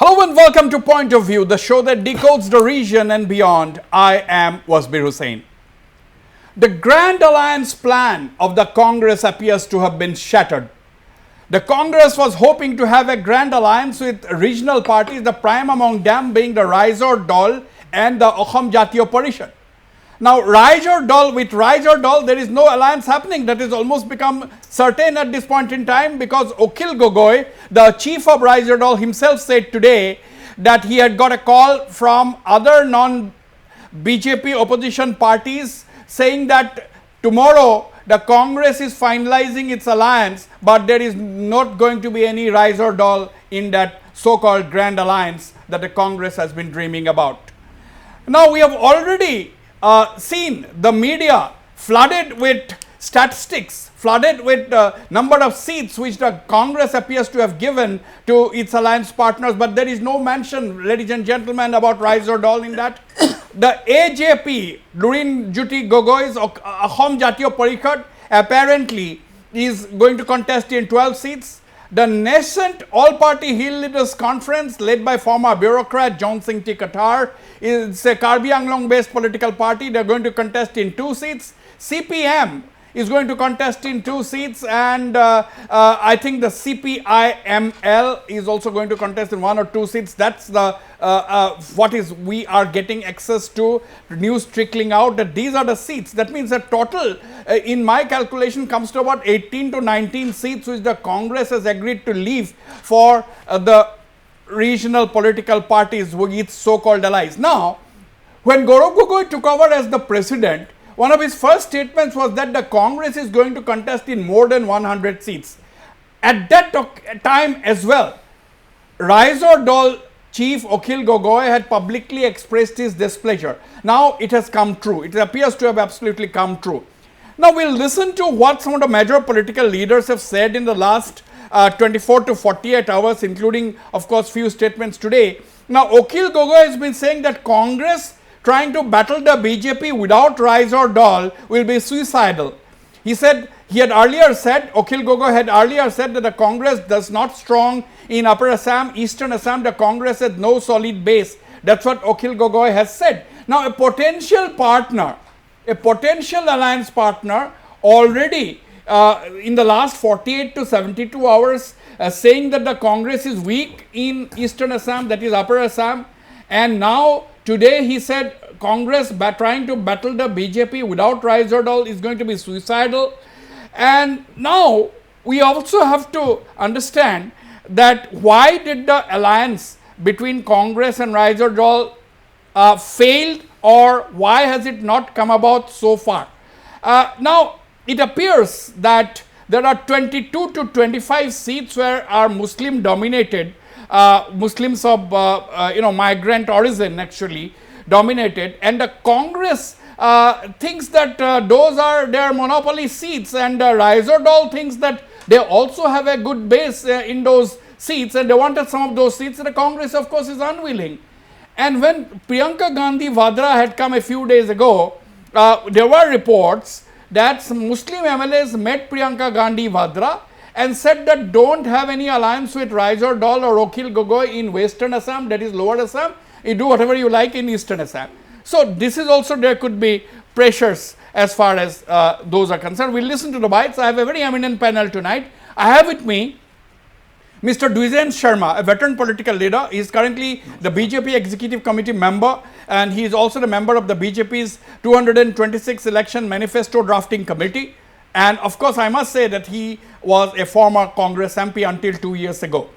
Hello and welcome to Point of View, the show that decodes the region and beyond. I am Wasbir Hussain. The Grand Alliance plan of the Congress appears to have been shattered. The Congress was hoping to have a Grand Alliance with regional parties, the prime among them being the Raizor Dol and the Assam Jatiyo Parishad. Now, Raizor Dol, with Raizor Dol, there is no alliance happening. That is almost become certain at this point in time, because Akhil Gogoi, the chief of Raizor Dol, himself said today that he had got a call from other non-BJP opposition parties saying that tomorrow the Congress is finalizing its alliance, but there is not going to be any Raizor Dol in that so-called Grand Alliance that the Congress has been dreaming about. Now, we have already seen the media flooded with statistics, flooded with the number of seats which the Congress appears to have given to its alliance partners, but there is no mention, ladies and gentlemen, about Raizor Dol in that. The AJP, Lurin Juti Gogoi's Assam Jatiyo Parishad, apparently is going to contest in 12 seats. The nascent all-party Hill Leaders Conference, led by former bureaucrat John Singh T. Qatar, is a Karbi Anglong-based political party. They are going to contest in 2 seats. CPM is going to contest in 2 seats, and I think the CPIML is also going to contest in 1 or 2 seats. That's the we are getting access to news trickling out that these are the seats. That means the total in my calculation comes to about 18 to 19 seats which the Congress has agreed to leave for the regional political parties with its so-called allies. Now, when Gaurav Gogoi took over as the president, one of his first statements was that the Congress is going to contest in more than 100 seats. At that time as well, Raizor Dol Chief Akhil Gogoi had publicly expressed his displeasure. Now it has come true. It appears to have absolutely come true. Now we'll listen to what some of the major political leaders have said in the last 24 to 48 hours, including, of course, few statements today. Now, Akhil Gogoi has been saying that Congress trying to battle the BJP without Raizor Dol will be suicidal. He said, Akhil Gogoi had earlier said that the Congress does not strong in Upper Assam, Eastern Assam, the Congress has no solid base. That's what Akhil Gogoi has said. Now, a potential partner, a potential alliance partner already in the last 48 to 72 hours saying that the Congress is weak in Eastern Assam, that is Upper Assam, and now today he said Congress trying to battle the BJP without Raizor Dol is going to be suicidal. And now we also have to understand that why did the alliance between Congress and Raizor Dol failed, or why has it not come about so far? Now it appears that there are 22 to 25 seats where are Muslim dominated, Muslims of migrant origin actually dominated, and the Congress thinks that those are their monopoly seats, and Raizor Dol thinks that they also have a good base in those seats and they wanted some of those seats. The Congress, of course, is unwilling. And when Priyanka Gandhi Vadra had come a few days ago, there were reports that some Muslim MLAs met Priyanka Gandhi Vadra and said that don't have any alliance with Raizor Dol or Akhil Gogoi in Western Assam, that is Lower Assam. You do whatever you like in Eastern Assam. So this is also, there could be pressures as far as those are concerned. We'll listen to the bites. I have a very eminent panel tonight. I have with me Mr. Dwigen Sharma, a veteran political leader. He is currently the BJP Executive Committee member, and he is also the member of the BJP's 226 election manifesto drafting committee. And of course, I must say that he was a former Congress MP until 2 years ago.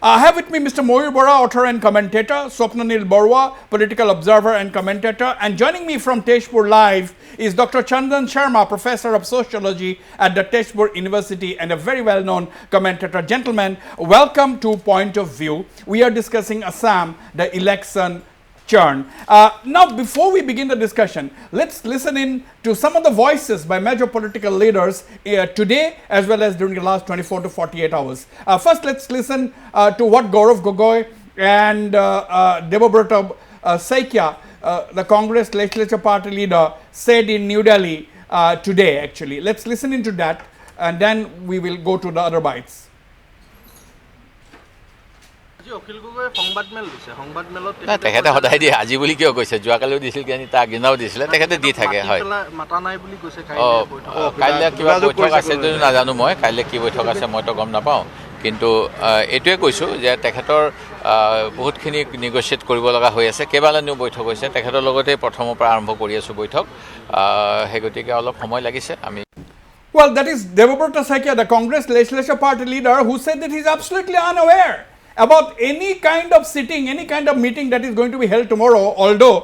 I have with me Mr. Mayur, Bora, author and commentator, Swapnanil, Bora, political observer and commentator, and joining me from Tezpur live is Dr. Chandan Sharma, professor of sociology at the Tezpur University and a very well-known commentator. Gentlemen, welcome to Point of View. We are discussing Assam, the election churn. Now, before we begin the discussion, let's listen in to some of the voices by major political leaders today as well as during the last 24 to 48 hours. First, let's listen to what Gaurav Gogoi and Dept Saikia, the Congress legislature party leader, said in New Delhi today actually. Let's listen into that and then we will go to the other bites. আজি অখিল গগৈয়ে সংবাদমেল দিছে সংবাদমেলত তেখেতে সদায় দিয়ে আজি বুলি কিয় কৈছে যোৱাকালিও দিছিল কিয় তাৰ আগদিনাও দিছিলে তেখেতে দি থাকে হয় মাতা নাই বুলি কৈছে কাইলৈ কিবা বৈঠক আছে যদি নাজানো মই কাইলৈ কি বৈঠক আছে মইতো গম নাপাওঁ কিন্তু এইটোৱে কৈছোঁ যে তেখেতৰ বহুতখিনি নিগচিয়েট কৰিব লগা হৈ আছে কেইবালানিও বৈঠক হৈছে তেখেতৰ লগতে প্ৰথমৰ পৰা আৰম্ভ কৰি আছোঁ বৈঠক সেই গতিকে অলপ সময় লাগিছে আমি Well, that is Dept Saikia, the Congress legislature party leader, who said that he is absolutely unaware about any kind of sitting, any kind of meeting that is going to be held tomorrow, although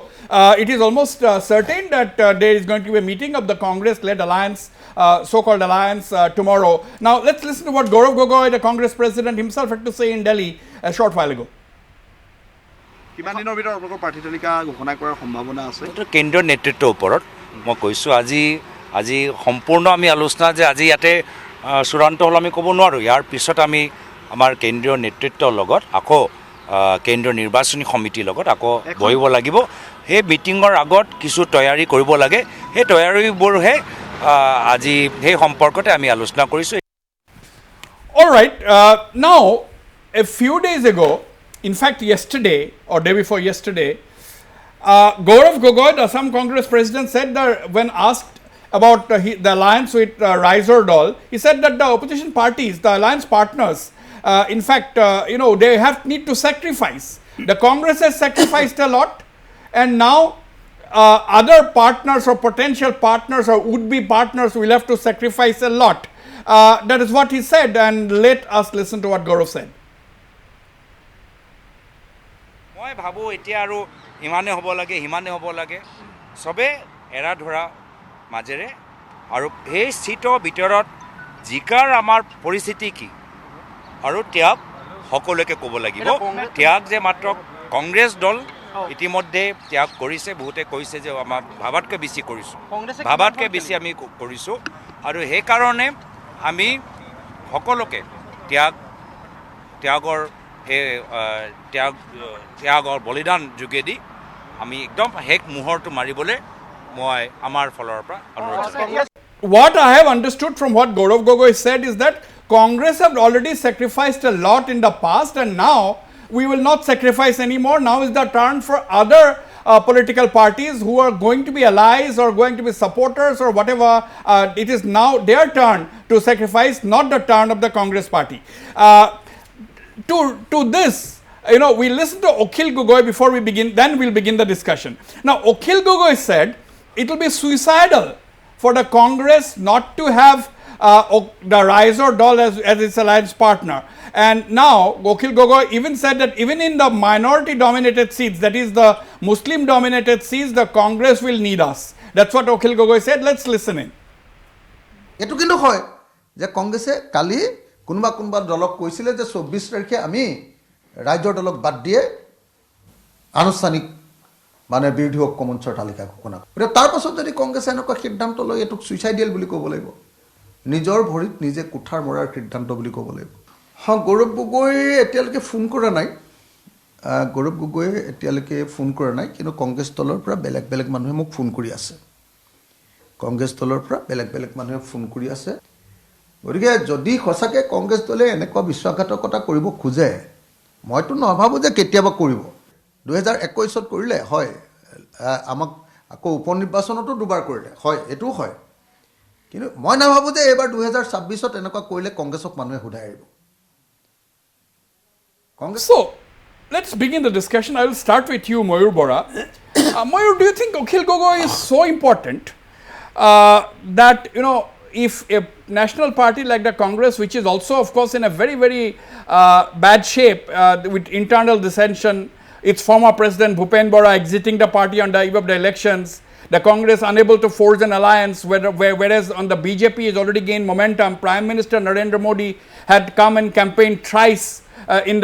it is almost certain that there is going to be a meeting of the Congress-led alliance, so-called alliance tomorrow. Now, let's listen to what Gaurav Gogoi, the Congress president himself, had to say in Delhi a short while ago. কিমান দিনৰ ভিতৰত আপোনালোকৰ প্ৰাৰ্থী তালিকা ঘোষণা কৰাৰ সম্ভাৱনা আছে কেন্দ্ৰীয় নেতৃত্বৰ ওপৰত মই কৈছোঁ আজি সম্পূৰ্ণ আমি আলোচনা যে আজি ইয়াতে চূড়ান্ত হ'ল আমি ক'ব নোৱাৰোঁ ইয়াৰ পিছত আমি আমাৰ কেন্দ্ৰীয় নেতৃত্বৰ লগত আকৌ কেন্দ্ৰীয় নিৰ্বাচনী সমিতিৰ লগত আকৌ বহিব লাগিব সেই মিটিঙৰ আগত কিছু তৈয়াৰী কৰিব লাগে সেই তৈয়াৰীবোৰহে আজি সেই সম্পৰ্কতে আমি আলোচনা কৰিছোঁ All right, now a few days ago, in fact yesterday or day before yesterday, Gaurav Gogoi, the Assam Congress president, said that when asked about the alliance with Rise or Dol, he said that the opposition parties, the alliance partners, in fact, they need to sacrifice. The Congress has sacrificed a lot, and now other partners or potential partners or would-be partners will have to sacrifice a lot. That is what he said, and let us listen to what Gaurav said. মই ভাবোঁ এতিয়া আৰু ইমানে হ'ব লাগে সিমানে হ'ব লাগে চবে এৰা ধৰা মাজেৰে আৰু সেই চিটৰ ভিতৰত জিকাৰ আমাৰ পৰিস্থিতি কি আৰু ত্যাগ সকলোকে ক'ব লাগিব ত্যাগ যে মাত্ৰ কংগ্ৰেছ দল ইতিমধ্যে ত্যাগ কৰিছে বহুতে কৈছে যে আমাৰ ভাবাতকৈ বেছি কৰিছোঁ ভাবাতকৈ বেছি আমি কৰিছোঁ আৰু সেইকাৰণে আমি সকলোকে ত্যাগৰ সেই ত্যাগৰ বলিদান যোগেদি আমি একদম শেষ মুহূৰ্তটো মাৰিবলৈ মই আমাৰ ফলৰ পৰা অনুৰোধ What I have understood from what Gaurav Gogoi said is that Congress have already sacrificed a lot in the past and now we will not sacrifice anymore. Now is the turn for other political parties who are going to be allies or going to be supporters or whatever. It is now their turn to sacrifice, not the turn of the Congress party. To this, we listen to Akhil Gogoi before we begin, then we'll begin the discussion. Now, Akhil Gogoi said it will be suicidal for the Congress not to have the Rise or Dol as its alliance partner. And now, Akhil Gogoi even said that even in the minority-dominated seats, that is the Muslim-dominated seats, the Congress will need us. That's what Akhil Gogoi said. Let's listen in. এটো কিন্তু হয় যে কংগ্ৰেছে কালি কোনোবা দলক কৈছিলে যে 24 তাৰিখে আমি ৰাজ্যৰ দলক বাদ দিয়ে আনুষ্ঠানিক মানে বিৰোধী ঐক্য মঞ্চৰ তালিকা ঘোষণা কৰে তাৰ পাছত যদি কংগ্ৰেছে এনেকুৱা সিদ্ধান্ত লয় এটোক সুইচাইডিয়েল বুলি ক'ব লাগিব নিজৰ ভৰিত নিজে কুঠাৰ মৰাৰ সিদ্ধান্ত বুলি ক'ব লাগিব গৌৰৱ গগৈ এতিয়ালৈকে ফোন কৰা নাই কিন্তু কংগ্ৰেছ দলৰ পৰা বেলেগ মানুহে মোক ফোন কৰি আছে কংগ্ৰেছ দলৰ পৰা বেলেগ মানুহে ফোন কৰি আছে গতিকে যদি সঁচাকৈ কংগ্ৰেছ দলে এনেকুৱা বিশ্বাসঘাতকতা কৰিব খোজে মইতো নাভাবোঁ যে কেতিয়াবা কৰিব 2021ত কৰিলে হয় আমাক আকৌ উপনিৰ্বাচনতো দুবাৰ কৰিলে হয় এটো হয় কিন্তু মই নাভাবোঁ যে এবাৰ 2026ত এনেকুৱা কৰিলে কংগ্ৰেছক মানুহে হুদাই আহিব So, let's begin the discussion. I will start with you, Mayur Bora. Mayur, do you think Akhil Gogoi is so important that, if a national party like the Congress, which is also, of course, in a very, very bad shape with internal dissension, its former president Bhupen Bora exiting the party on the eve of the elections, the Congress unable to forge an alliance, whereas on the BJP has already gained momentum. Prime Minister Narendra Modi had come and campaigned thrice in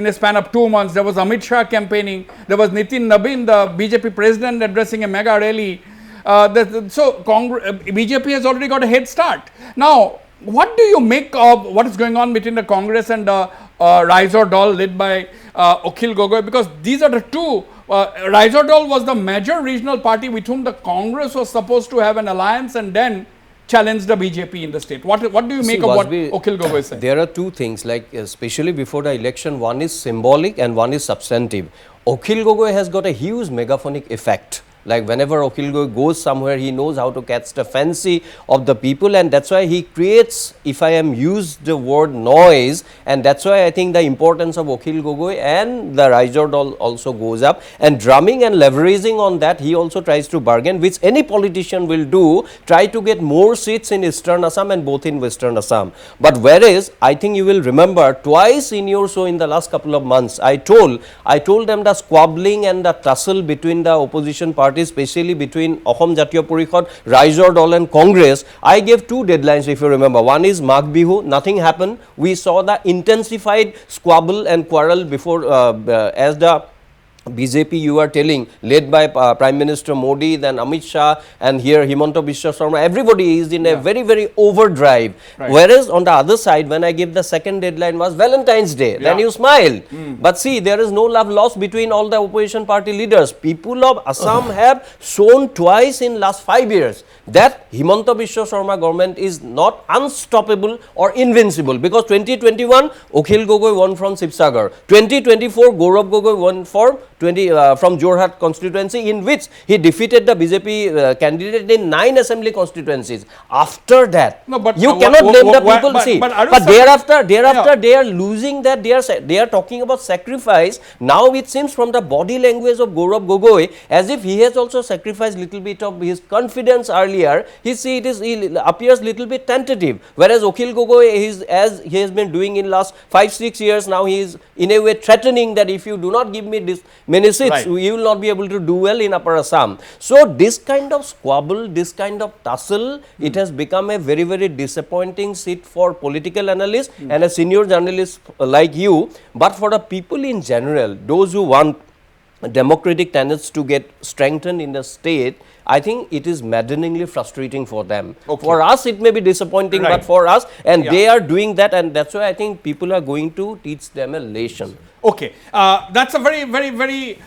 a span of 2 months. There was Amit Shah campaigning. There was Nitin Nabin, the BJP president, addressing a mega rally. So BJP has already got a head start. Now, what do you make of what is going on between the Congress and the Rise or Dol led by Akhil Gogoi? Because these are the two. Rise or Dol was the major regional party with whom the Congress was supposed to have an alliance, and then challenge the BJP in the state. What do you make of what Akhil Gogoi said? There are two things, like especially before the election, one is symbolic and one is substantive. Akhil Gogoi has got a huge megaphonic effect. Like whenever Akhil Gogoi goes somewhere, he knows how to catch the fancy of the people, and that's why he creates, if I am used the word noise, and that's why I think the importance of Akhil Gogoi and the Raizor Dal also goes up, and drumming and leveraging on that, he also tries to bargain, which any politician will do, try to get more seats in Eastern Assam and both in Western Assam. But whereas, I think you will remember, twice in your show in the last couple of months, I told them the squabbling and the tussle between the opposition parties, especially between Ahom Jatiya Porikhod, Raizor Dal and Congress. I gave two deadlines, if you remember. One is Magh Bihu, nothing happened. We saw the intensified squabble and quarrel before as the BJP, you are telling, led by Prime Minister Modi, then Amit Shah, and here Himanta Biswa Sarma, everybody is in a very, very overdrive. Right. Whereas on the other side, when I gave the second deadline was Valentine's Day, then you smile. But see, there is no love lost between all the opposition party leaders. People of Assam have shown twice in last 5 years that Himanta Biswa Sarma government is not unstoppable or invincible, because 2021, Akhil Gogoi won from Sibsagar. 2024, Gaurav Gogoi won for from Jorhat constituency, in which he defeated the BJP candidate in 9 assembly constituencies. After that, no, but, you cannot blame the people. But thereafter they are losing that. They are talking about sacrifice. Now it seems from the body language of Gaurav Gogoi as if he has also sacrificed little bit of his confidence earlier. He appears little bit tentative. Whereas Akhil Gogoi, as he has been doing in last 5-6 years, now he is in a way threatening that if you do not give me this many seats, you will not be able to do well in Upper Assam. So this kind of squabble, this kind of tussle, it has become a very, very disappointing seat for political analysts and a senior journalist like you. But for the people in general, those who want democratic tenets to get strengthened in the state, I think it is maddeningly frustrating for them. For us, it may be disappointing, but for us, and they are doing that, and that's why I think people are going to teach them a lesson. Okay, that's a very, very, very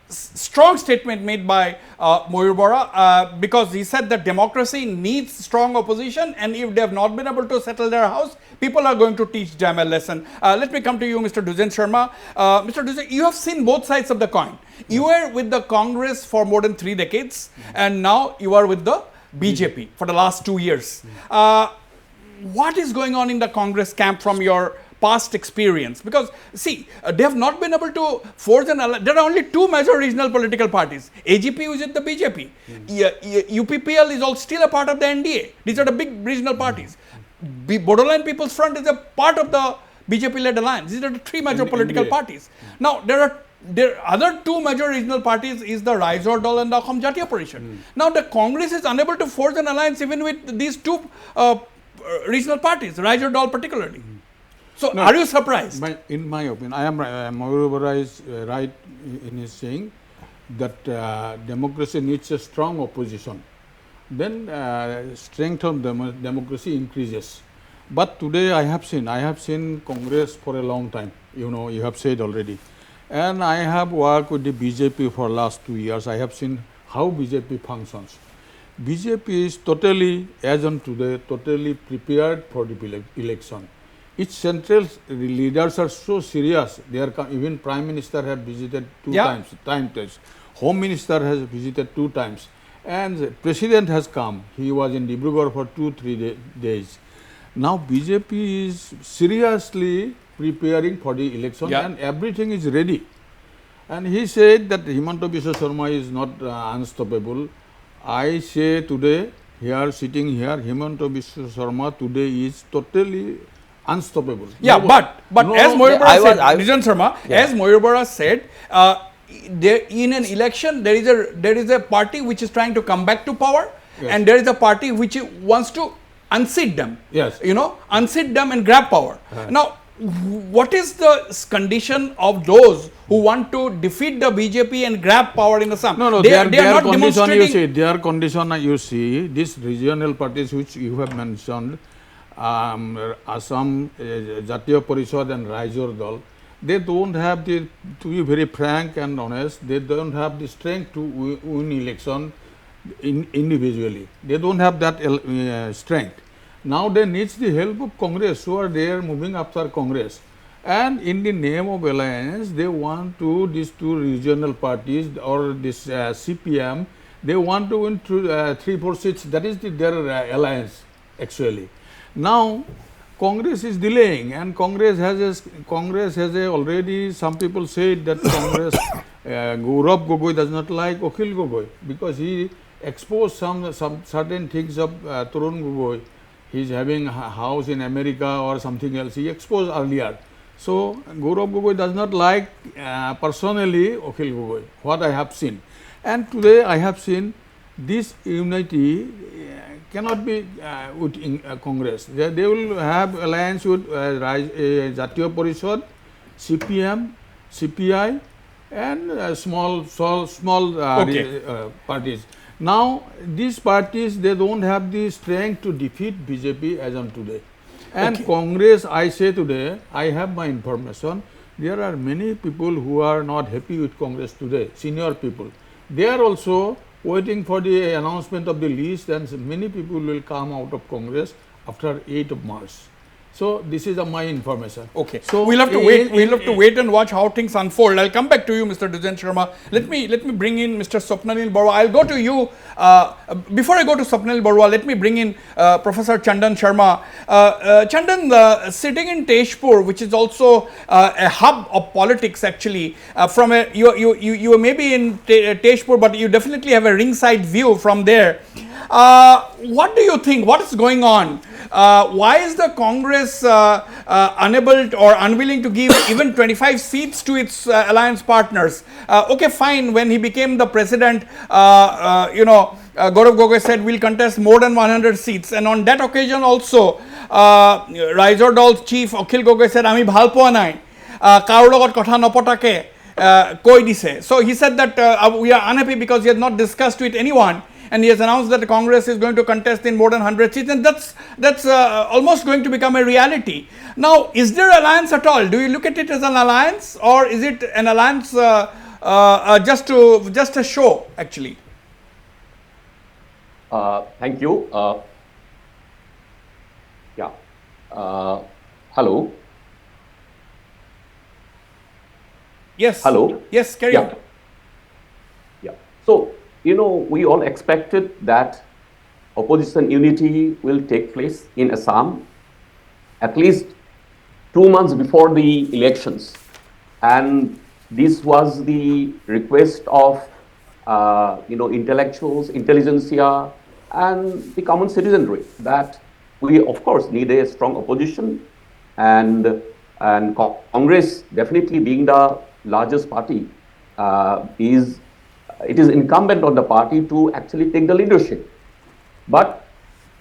strong statement made by Mayur Bora, because he said that democracy needs strong opposition, and if they have not been able to settle their house, people are going to teach them a lesson. Let me come to you, Mr. Dwigen Sharma. Mr. Dwigen, you have seen both sides of the coin. You were with the Congress for more than 3 decades, and now you are with the BJP for the last 2 years. What is going on in the Congress camp from your past experience? Because see, they have not been able to forge an alliance. There are only 2 major regional political parties. AGP is with the BJP. UPPL is all still a part of the NDA. These are the big regional parties. Bodoland People's Front is a part of the BJP-led alliance. These are the 3 major political parties. Now, there are other 2 major regional parties is the Raizor Dal and the Ahom Jatiya Porikhod. Now, the Congress is unable to forge an alliance even with these 2 regional parties, Raizor Dal particularly. So, no, are you surprised? In my opinion, Mayur Bora is right in his saying that democracy needs a strong opposition. Then strength of democracy increases. But today I have seen Congress for a long time. You know, you have said already. And I have worked with the BJP for last 2 years. I have seen how BJP functions. BJP is totally, as on today, totally prepared for the election. Its central leaders are so serious. They are even Prime Minister have visited 2 times. Home Minister has visited 2 times. And the President has come. He was in Dibrugarh for 2-3 days. Now BJP is seriously preparing for the election and everything is ready. And he said that Himanta Biswa Sarma is not unstoppable. I say today, sitting here, Himanta Biswa Sarma today is totally unstoppable. Yeah, but as Mayur Bora said, Dwigen Sharma, as Mayur Bora said, in an election there is a party which is trying to come back to power, and there is a party which wants to unseat them. Yes, you know, unseat them and grab power. Now, what is the condition of those who want to defeat the BJP and grab power in Assam? No, they are not demonstrating. Their condition, you see, these regional parties which you have mentioned, Assam, Jatiya Porikhod and Raizor Dal, they don't have to be very frank and honest, they don't have the strength to win election individually. They don't have that strength. Now they need the help of Congress, so they are moving after Congress. And in the name of alliance, they want to, these two regional parties or this CPM, they want to win 3-4 seats. That is their alliance actually. Now Congress is delaying, and Congress has already, some people said that Congress, Gaurav Gogoi does not like Akhil Gogoi because he exposed some certain things of Tarun Gogoi. He is having a house in America or something else. He exposed earlier. So Gaurav Gogoi does not like personally Akhil Gogoi, what I have seen. And today I have seen this unity cannot be with Congress. They will have alliance with Jatiya Parishad, CPM, CPI, and small parties. Now these parties, they don't have the strength to defeat BJP as on today. And Congress, I say today, I have my information, there are many people who are not happy with Congress today, senior people. They are also waiting for the announcement of the list, and many people will come out of Congress after 8th of March. So this is my information. Okay. So we'll have to wait. We'll have to wait and watch how things unfold. I'll come back to you, Mr. Dwigen Sharma. Let me bring in Mr. Swapnanil Bora. I'll go to you. Before I go to Swapnanil Bora, let me bring in Professor Chandan Sharma. Chandan, sitting in Tezpur, which is also a hub of politics, actually. You may be in Tezpur, but you definitely have a ringside view from there. What do you think? What is going on? Why is the Congress unable or unwilling to give even 25 seats to its alliance partners? Okay, fine. When he became the president, Gaurav Gogoi said we'll contest more than 100 seats, and on that occasion also, Raizor Dol's chief Akhil Gogoi said, "Ami bhal poa nai, karo logot kotha nopotake koi dise." So he said that we are unhappy because he has not discussed with anyone. And he has announced that the Congress is going to contest in more than 100 seats, and that's almost going to become a reality. Now, is there alliance at all? Do you look at it as an alliance, or is it an alliance just a show, actually? Thank you. Hello. Yes. Hello. Yes. Carry on. Yeah. So, we all expected that opposition unity will take place in Assam at least 2 months before the elections. And this was the request of, intellectuals, intelligentsia, and the common citizenry, that we, of course, need a strong opposition. And Congress, definitely being the largest party, it is incumbent on the party to actually take the leadership. But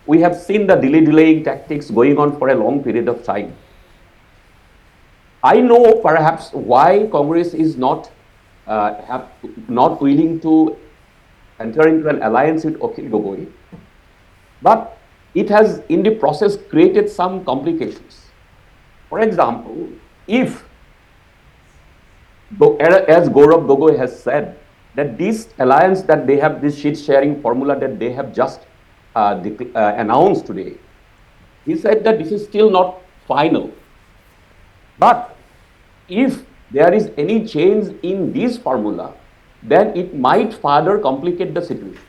we have seen the delaying tactics going on for a long period of time. I know perhaps why Congress is not willing to enter into an alliance with Akhil Gogoi, but it has in the process created some complications. For example, if, as Gaurav Gogoi has said, that this alliance that they have, this sheet sharing formula that they have just announced today, he said that this is still not final. But if there is any change in this formula, then it might further complicate the situation,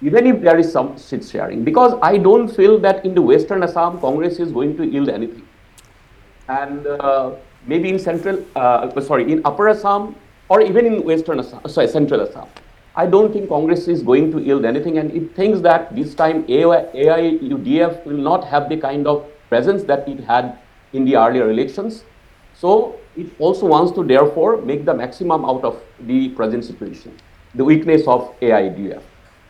even if there is some sheet sharing. Because I don't feel that in the Western Assam, Congress is going to yield anything. And maybe in in Upper Assam, or even in Western Assam, Central Assam, I don't think Congress is going to yield anything, and it thinks that this time AIUDF will not have the kind of presence that it had in the earlier elections. So it also wants to therefore make the maximum out of the present situation, the weakness of AIUDF.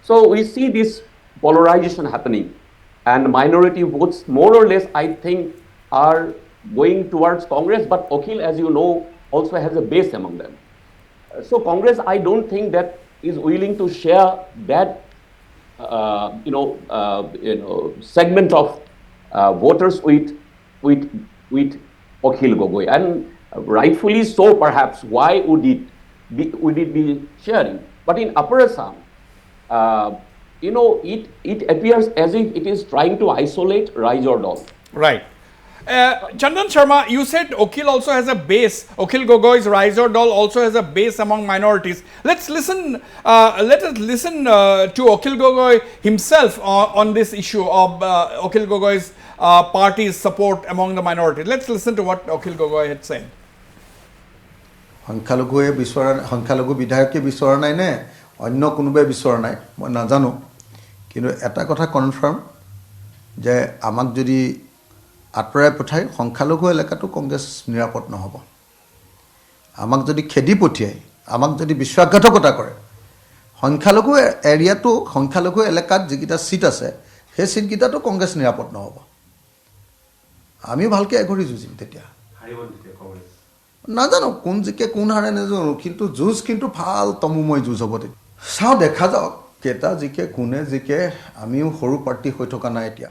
So we see this polarization happening, and minority votes more or less, I think, are going towards Congress, but Akhil, as you know, also has a base among them. So Congress, I don't think that is willing to share that, segment of voters with Akhil Gogoi, and rightfully so. Perhaps why would it be sharing? But in Upper Assam, it appears as if it is trying to isolate rise or fall. Right. Chandan Sharma, you said Okhil also has a base. Okhil Gogoi's Rise or Doll also has a base among minorities. Let us listen to Okhil Gogoi himself on this issue of Okhil Gogoi's party's support among the minorities. Let's listen to what Okhil Gogoi had said. সংখ্যালঘু বিধায়কে বিচৰা নাই নে অন্য কোনোবাই বিচৰা নাই মই নাজানো কিন্তু এটা কথা কনফাৰ্ম যে আমাক যদি আঁতৰাই পঠাই সংখ্যালঘু এলেকাটো কংগ্ৰেছ নিৰাপদ নহ'ব আমাক যদি খেদি পঠিয়াই আমাক যদি বিশ্বাসঘাতকতা কৰে সংখ্যালঘু এৰিয়াটো সংখ্যালঘু এলেকাত যিকেইটা সিট আছে সেই সিটকেইটাতো কংগ্ৰেছ নিৰাপদ নহ'ব আমি ভালকৈ এঘৰি যুঁজিম তেতিয়া নাজানো কোন জিকে কোন হাৰে নাজানো কিন্তু যুঁজ কিন্তু ভাল তমুময় যুঁজ হ'ব তেতিয়া চাওঁ দেখা যাওক কেইটা জিকে কোনে জিকে আমিও সৰু পাৰ্টি হৈ থকা নাই এতিয়া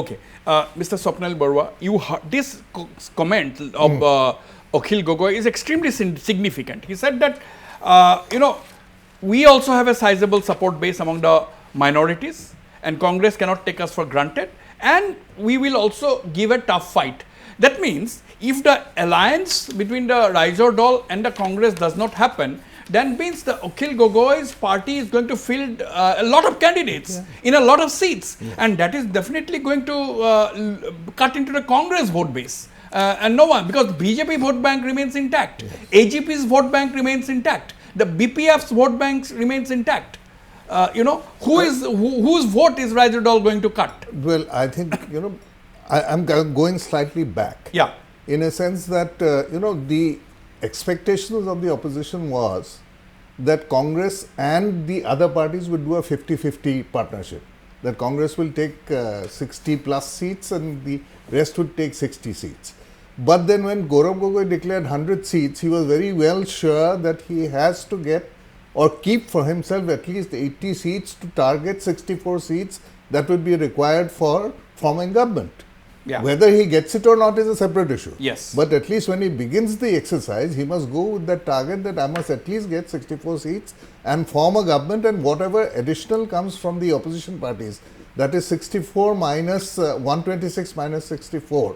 Okay, Mr. Swapnanil Bora, this comment of Okhil Gogoi is extremely significant. He said that, we also have a sizable support base among the minorities and Congress cannot take us for granted and we will also give a tough fight. That means if the alliance between the Rise or Doll and the Congress does not happen, then means the Okhil Gogoi's party is going to field a lot of candidates in a lot of seats and that is definitely going to cut into the Congress vote base and no one because BJP vote bank remains intact, AGP's vote bank remains intact, the BPF's vote bank remains intact. Whose vote is Rise or Doll going to cut? Well, I think, I'm going slightly back. Yeah. In a sense that, the expectations of the opposition was that Congress and the other parties would do a 50-50 partnership. That Congress will take 60 plus seats and the rest would take 60 seats. But then when Gaurav Gogoi declared 100 seats, he was very well sure that he has to get or keep for himself at least 80 seats to target 64 seats that would be required for forming government. Yeah. Whether he gets it or not is a separate issue. Yes. But at least when he begins the exercise, he must go with that target that I must at least get 64 seats and form a government and whatever additional comes from the opposition parties, that is 64 minus 126 minus 64,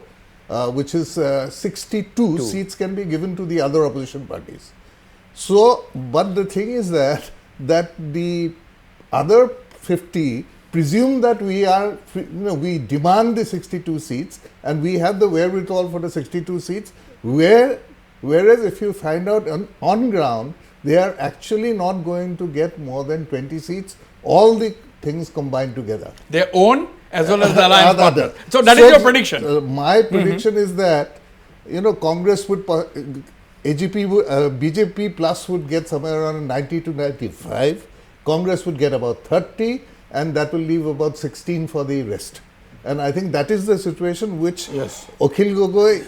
which is 62 seats can be given to the other opposition parties. So, but the thing is that the other 50 presume that we demand the 62 seats and we have the wherewithal for the 62 seats, whereas if you find out on ground, they are actually not going to get more than 20 seats, all the things combined together. Their own as well as the alliance partner. So that is your prediction? My prediction is that, Congress would, BJP plus would get somewhere around 90 to 95, Congress would get about 30, and that will leave about 16 for the rest. And I think that is the situation which Okhil Gogoi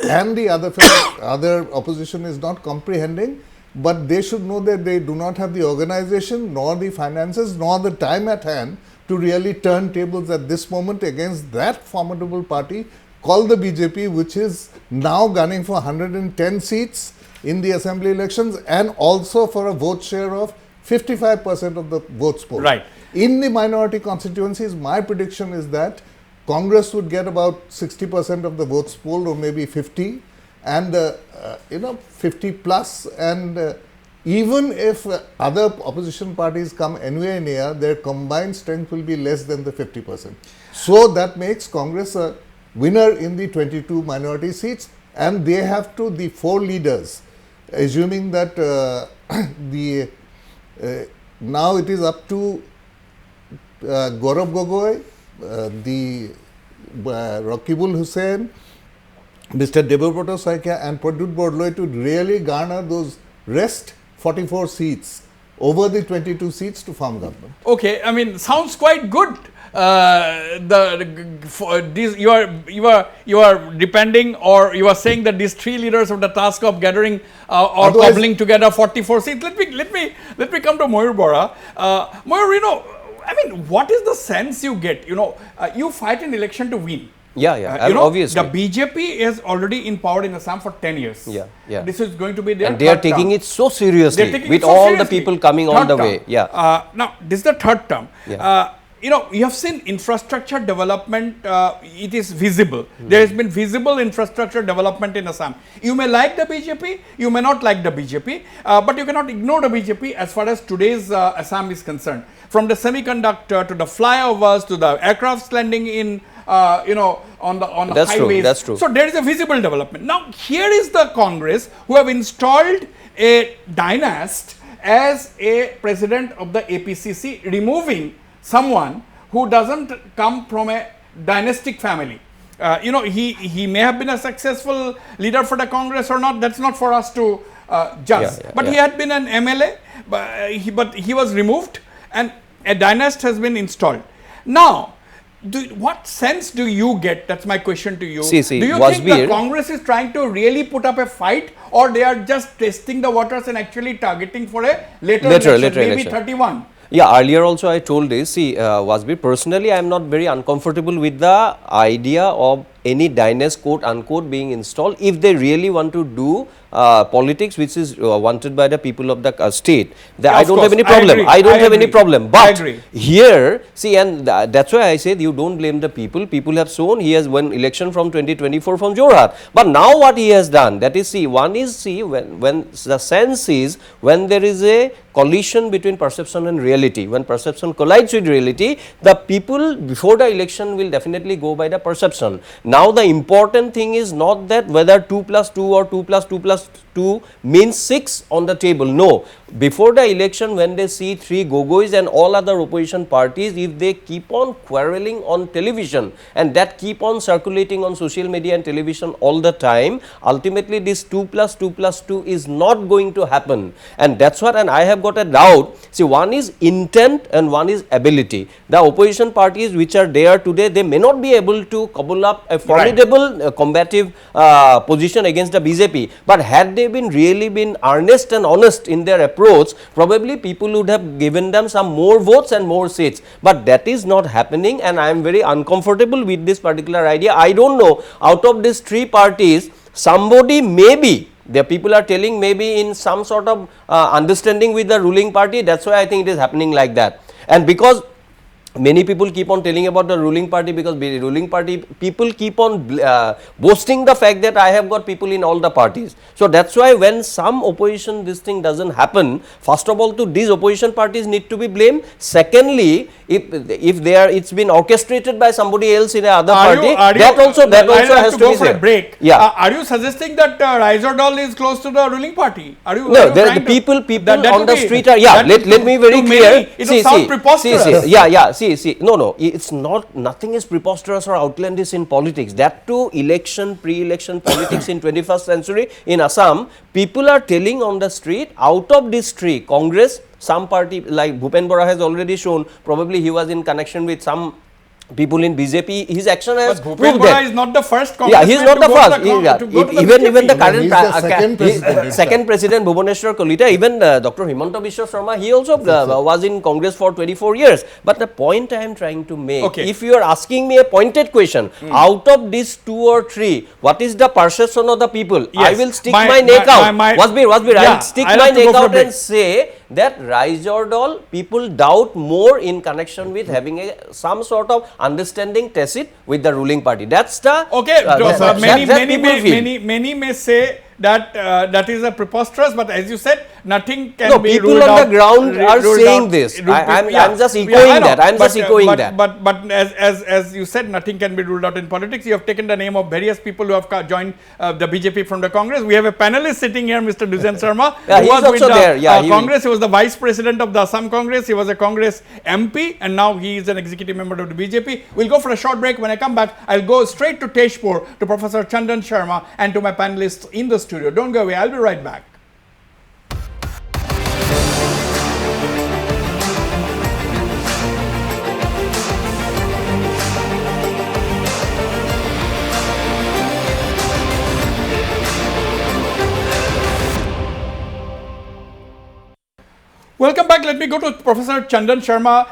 and the other opposition is not comprehending, but they should know that they do not have the organization, nor the finances, nor the time at hand to really turn tables at this moment against that formidable party called the BJP, which is now gunning for 110 seats in the assembly elections and also for a vote share of 55% of the votes polled. Right. In the minority constituencies, my prediction is that Congress would get about 60% of the votes polled or maybe 50 and 50 plus and even if other opposition parties come anywhere near, their combined strength will be less than the 50%. So that makes Congress a winner in the 22 minority seats and they have to, the four leaders, assuming that now it is up to Gaurav Gogoi, the Wasbir Hussain, Mr. Dept and Pradyut Bordoloi to really garner those rest 44 seats over the 22 seats to form government. Okay, I mean, sounds quite good. You are depending or you are saying that these three leaders have the task of gathering or cobbling together 44 seats. Let me come to Mayur Bora. Mayur, I mean, what is the sense you get? You fight an election to win. Yeah, You know, obviously. the BJP is already in power in Assam for 10 years. Yeah. This is going to be their And they are third taking term. it so seriously They're taking with it so all seriously. the people coming on Third the term. way. Yeah. Now, this is the third term. Yeah. You know, you have seen infrastructure development, it is visible. There has been visible infrastructure development in Assam. You may like the BJP, you may not like the BJP, but you cannot ignore the BJP as far as today's Assam is concerned. From the semiconductor to the flyovers to the aircrafts landing in, you know, on the That's true, highways. that's true. So there is a visible development. Now, here is the Congress who have installed a dynast as a president of the APCC, removing someone who doesn't come from a dynastic family. You know, he may have been a successful leader for the Congress or not, that's not for us to judge. But he had been an MLA, but he was removed and a dynast has been installed. Now, what sense do you get? That's my question to you. See, do you think the Congress is trying to really put up a fight, or they are just testing the waters and actually targeting for a later election, maybe 31? Yeah, earlier also I told this. See, Wasbir, personally I am not very uncomfortable with the idea of any dynasty quote unquote being installed if they really want to do politics which is wanted by the people of the state. I don't have any problem. I don't have any problem. But here, see, and that's why I said you don't blame the people. People have shown he has won election from 2024 from Jorhat. But now what he has done, that is, see, one is, see, when the sense is when there is a collision between perception and reality, when perception collides with reality, the people before the election will definitely go by the perception. Now the important thing is not that whether 2 plus 2 or 2 plus 2 plus 2 means 6 on the table. No. Before the election, when they see 3 gogois and all other opposition parties, if they keep on quarreling on television and that keep on circulating on social media and television all the time, ultimately this 2 plus 2 plus 2 is not going to happen. And that's what, and I have got a doubt. See, one is intent and one is ability. The opposition parties which are there today, they may not be able to cobble up a formidable combative position against the BJP. But had they been really been earnest and honest in their approach, probably people would have given them some more votes and more seats. But that is not happening, and I am very uncomfortable with this particular idea. I don't know, out of these 3 parties, somebody maybe, the people are telling maybe in some sort of understanding with the ruling party, that's why I think it is happening like that. And because many people keep on telling about the ruling party, because the ruling party people keep on boasting the fact that I have got people in all the parties. So that's why when some opposition this thing doesn't happen, first of all, to these opposition parties need to be blamed. Secondly, if they are, it's been orchestrated by somebody else in another party, that also has to be for a break. Yeah. Are you suggesting that Raizordal is close to the ruling party? Are you? No, the people on the street are. Yeah, let me very clear. It will sound preposterous. See, no, it's not, nothing is preposterous or outlandish in politics. That too, pre-election politics in 21st century in Assam, people are telling on the street, out of this 3, Congress, some party like Bhupen Bora has already shown, probably he was in connection with some people in BJP, his action has proved that. Bora is not the first Congressman. Yeah, he is not the first. Even the current second president Bhubaneswar Kalita, even Dr. Himanta Biswa Sharma, he also was in Congress for 24 years. But the point I am trying to make, if you are asking me a pointed question, out of these 2 or 3, what is the perception of the people? I will stick my neck out. Wasbir, I will stick my neck out and say that Raizordal, people doubt more in connection with having some sort of understanding tacit with the ruling party. That's the many may say that that is a preposterous, but as you said, nothing can be people ruled on out. The ground are saying this. I'm just echoing that. But as you said, nothing can be ruled out in politics. You have taken the name of various people who have joined the BJP from the Congress. We have a panelist sitting here, Mr. Dwigen Sarma, who was with the Congress. He was the vice president of the Assam Congress. He was a Congress MP, and now he is an executive member of the BJP. We'll go for a short break. When I come back, I'll go straight to Tezpur, to Professor Chandan Sharma, and to my panelists in the studio. Don't go away. I'll be right back. Welcome back. Let me go to Professor Chandan Sharma.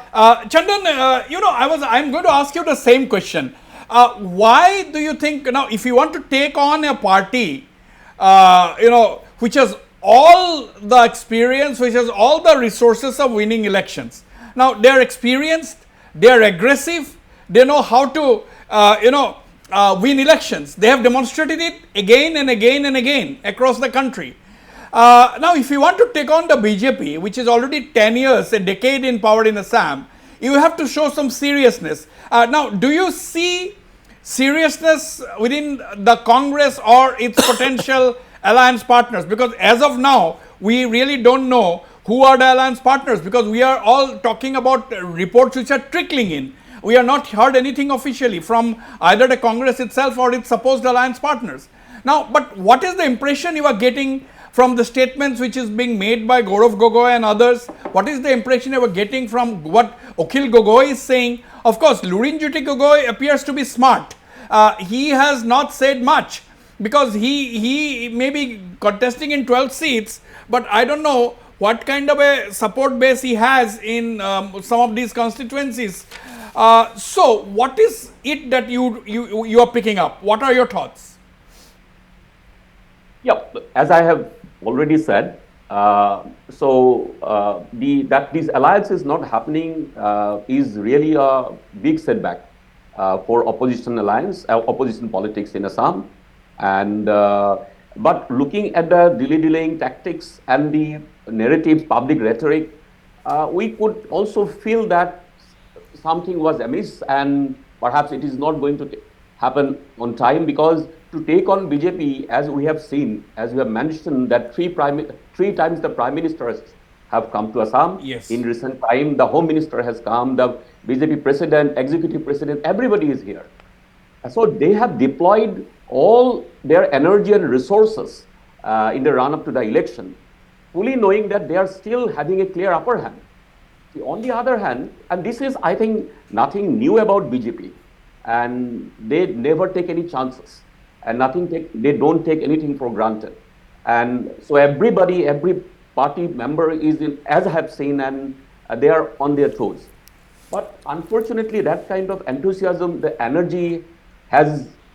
Chandan, you know, I'm going to ask you the same question. Why do you think, now, if you want to take on a party, which has all the experience, which has all the resources of winning elections. Now, they are experienced, they are aggressive, they know how to, win elections. They have demonstrated it again and again and again across the country. Now, if you want to take on the BJP, which is already 10 years, a decade in power in Assam, you have to show some seriousness. Now, do you see seriousness within the Congress or its potential alliance partners? Because as of now, we really don't know who are the alliance partners, because we are all talking about reports which are trickling in. We have not heard anything officially from either the Congress itself or its supposed alliance partners. Now, but what is the impression you are getting from the statements which is being made by Gaurav Gogoi and others? What is the impression you are getting from what Akhil Gogoi is saying? Of course, Lurinjyoti Gogoi appears to be smart. He has not said much, because he may be contesting in 12 seats, but I don't know what kind of a support base he has in some of these constituencies. So, what is it that you are picking up? What are your thoughts? Yeah, as I have already said, that this alliance is not happening is really a big setback for opposition opposition politics in Assam. And but looking at the dilly-dallying tactics and the narratives, public rhetoric, we could also feel that something was amiss, and perhaps it is not going to happen on time, because to take on BJP, as we have seen, as we have mentioned, that three times the Prime Ministers have come to Assam. Yes. In recent time, the Home Minister has come, the BJP President, Executive President, everybody is here. So they have deployed all their energy and resources in the run-up to the election, fully knowing that they are still having a clear upper hand. On the other hand, and this is, I think, nothing new about BJP, and they never take any chances, and they don't take anything for granted. And so every party member is in, as I have seen, and they are on their toes. But unfortunately, that kind of enthusiasm, the energy,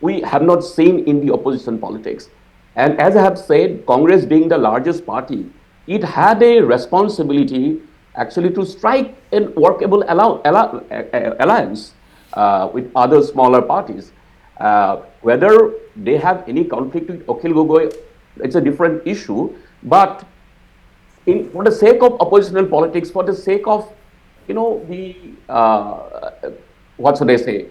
we have not seen in the opposition politics. And as I have said, Congress being the largest party, it had a responsibility actually to strike a workable alliance with other smaller parties. Whether they have any conflict with Akhil Gogoi, it's a different issue. But for the sake of oppositional politics, for the sake of, what should I say?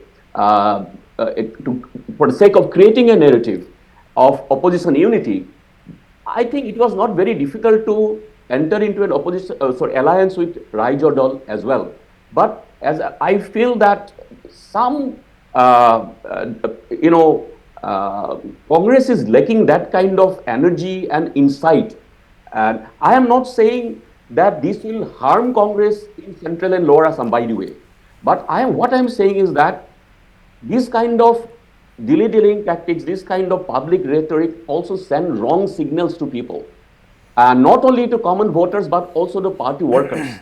For the sake of creating a narrative of opposition unity, I think it was not very difficult to enter into an alliance with Raijo Dal as well. But as I feel that some, Congress is lacking that kind of energy and insight. And I am not saying that this will harm Congress in Central and Lower Assam, by the way. But what I am saying is that this kind of dilly-dallying tactics, this kind of public rhetoric also send wrong signals to people. Not only to common voters, but also the party workers.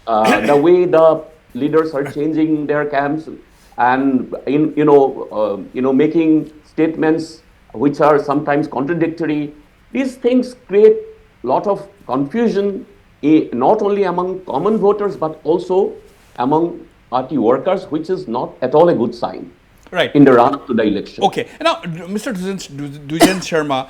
The way the leaders are changing their camps and making statements which are sometimes contradictory. These things create a lot of confusion, not only among common voters, but also among party workers, which is not at all a good sign. Right. In the run to the election. Okay. Now, Mr. Dwigen Sharma,